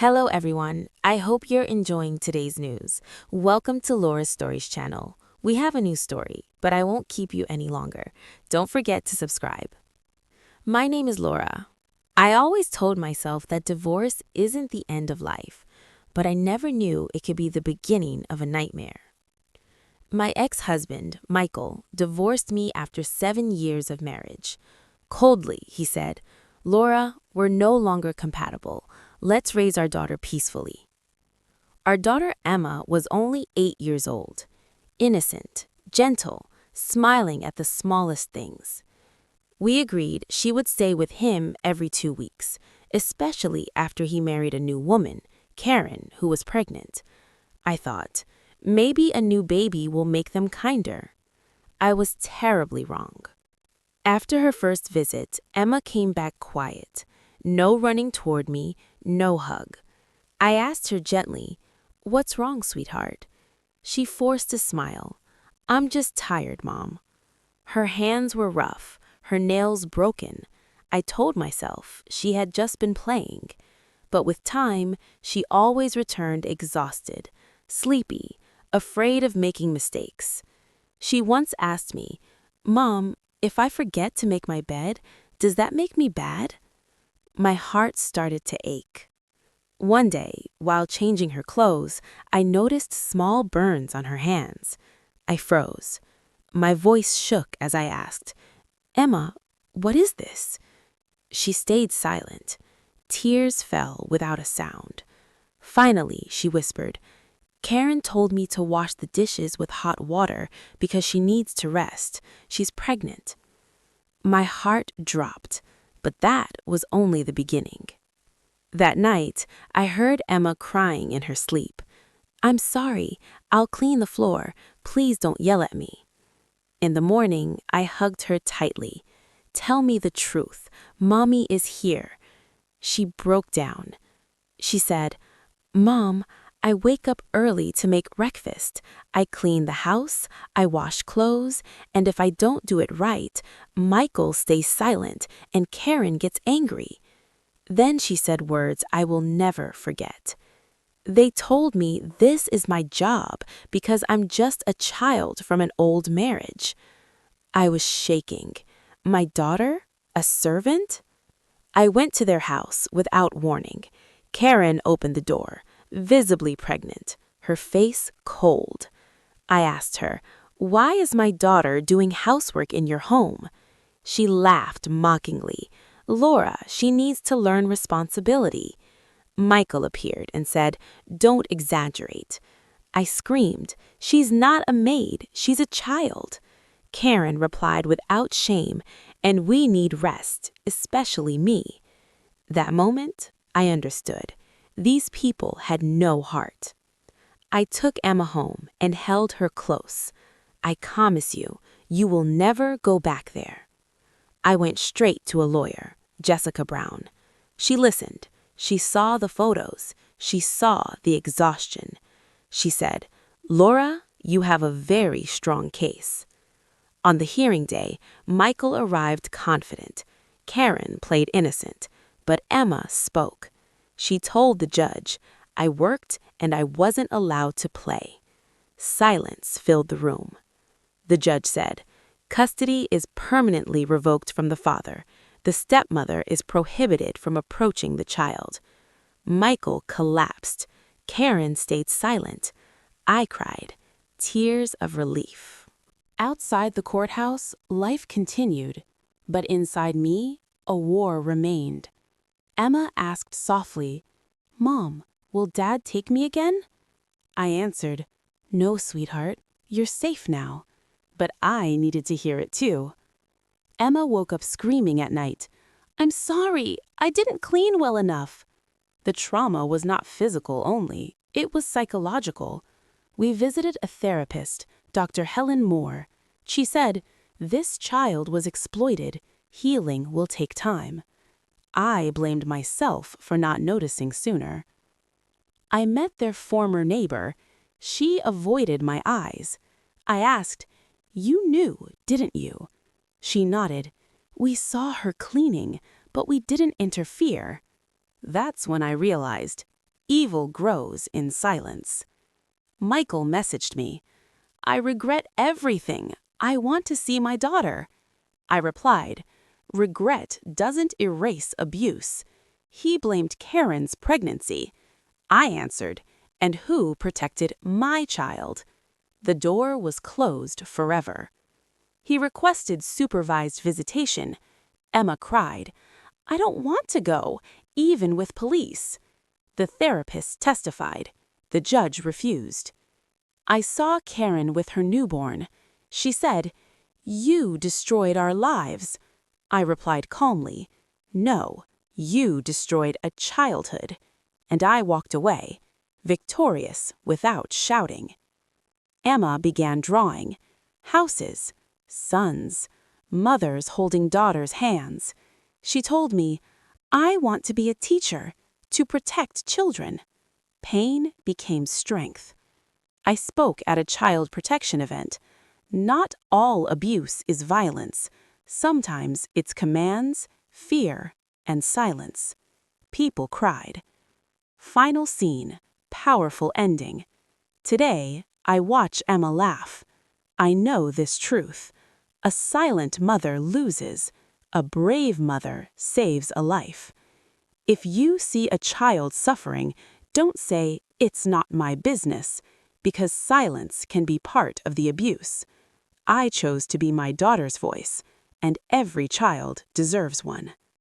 Hello everyone, I hope you're enjoying today's news. Welcome to Laura's Stories channel. We have a new story, but I won't keep you any longer. Don't forget to subscribe. My name is Laura. I always told myself that divorce isn't the end of life, but I never knew it could be the beginning of a nightmare. My ex-husband, Michael, divorced me after 7 years of marriage. Coldly, he said, "Laura, we're no longer compatible. Let's raise our daughter peacefully." Our daughter Emma was only 8 years old, innocent, gentle, smiling at the smallest things. We agreed she would stay with him every 2 weeks, especially after he married a new woman, Karen, who was pregnant. I thought, maybe a new baby will make them kinder. I was terribly wrong. After her first visit, Emma came back quiet. No running toward me, no hug. I asked her gently, "What's wrong, sweetheart?" She forced a smile. "I'm just tired, Mom." Her hands were rough, her nails broken. I told myself she had just been playing. But with time, she always returned exhausted, sleepy, afraid of making mistakes. She once asked me, "Mom, if I forget to make my bed, does that make me bad?" My heart started to ache. One day, while changing her clothes, I noticed small burns on her hands. I froze. My voice shook as I asked, "Emma, what is this?" She stayed silent. Tears fell without a sound. Finally, she whispered, "Karen told me to wash the dishes with hot water because she needs to rest. She's pregnant." My heart dropped, but that was only the beginning. That night, I heard Emma crying in her sleep. "I'm sorry. I'll clean the floor. Please don't yell at me." In the morning, I hugged her tightly. "Tell me the truth. Mommy is here." She broke down. She said, "Mom, I wake up early to make breakfast. I clean the house, I wash clothes, and if I don't do it right, Michael stays silent and Karen gets angry." Then she said words I will never forget. "They told me this is my job because I'm just a child from an old marriage." I was shaking. My daughter? A servant? I went to their house without warning. Karen opened the door, visibly pregnant, her face cold. I asked her, "Why is my daughter doing housework in your home?" She laughed mockingly. "Laura, she needs to learn responsibility." Michael appeared and said, "Don't exaggerate." I screamed, "She's not a maid, she's a child." Karen replied without shame, "And we need rest, especially me." That moment, I understood. These people had no heart. I took Emma home and held her close. "I promise you, you will never go back there." I went straight to a lawyer, Jessica Brown. She listened. She saw the photos. She saw the exhaustion. She said, "Laura, you have a very strong case." On the hearing day, Michael arrived confident. Karen played innocent, but Emma spoke. She told the judge, "I worked and I wasn't allowed to play." Silence filled the room. The judge said, "Custody is permanently revoked from the father. The stepmother is prohibited from approaching the child." Michael collapsed. Karen stayed silent. I cried, tears of relief. Outside the courthouse, life continued, but inside me, a war remained. Emma asked softly, "Mom, will Dad take me again?" I answered, "No, sweetheart, you're safe now." But I needed to hear it too. Emma woke up screaming at night, "I'm sorry, I didn't clean well enough." The trauma was not physical only, it was psychological. We visited a therapist, Dr. Helen Moore. She said, "This child was exploited. Healing will take time." I blamed myself for not noticing sooner. I met their former neighbor. She avoided my eyes. I asked, "You knew, didn't you?" She nodded. "We saw her cleaning, but we didn't interfere." That's when I realized Evil grows in silence. Michael messaged me, "I regret everything. I want to see my daughter." I replied, "Regret doesn't erase abuse." He blamed Karen's pregnancy. I answered, "And who protected my child?" The door was closed forever. He requested supervised visitation. Emma cried, "I don't want to go, even with police." The therapist testified. The judge refused. I saw Karen with her newborn. She said, "You destroyed our lives." I replied calmly, "No, you destroyed a childhood." And I walked away, victorious without shouting. Emma began drawing. Houses, sons, mothers holding daughters' hands. She told me, "I want to be a teacher, to protect children." Pain became strength. I spoke at a child protection event. Not all abuse is violence. Sometimes it's commands, fear, and silence. People cried. Final scene, powerful ending. Today, I watch Emma laugh. I know this truth. A silent mother loses. A brave mother saves a life. If you see a child suffering, don't say, "It's not my business," because silence can be part of the abuse. I chose to be my daughter's voice, and every child deserves one.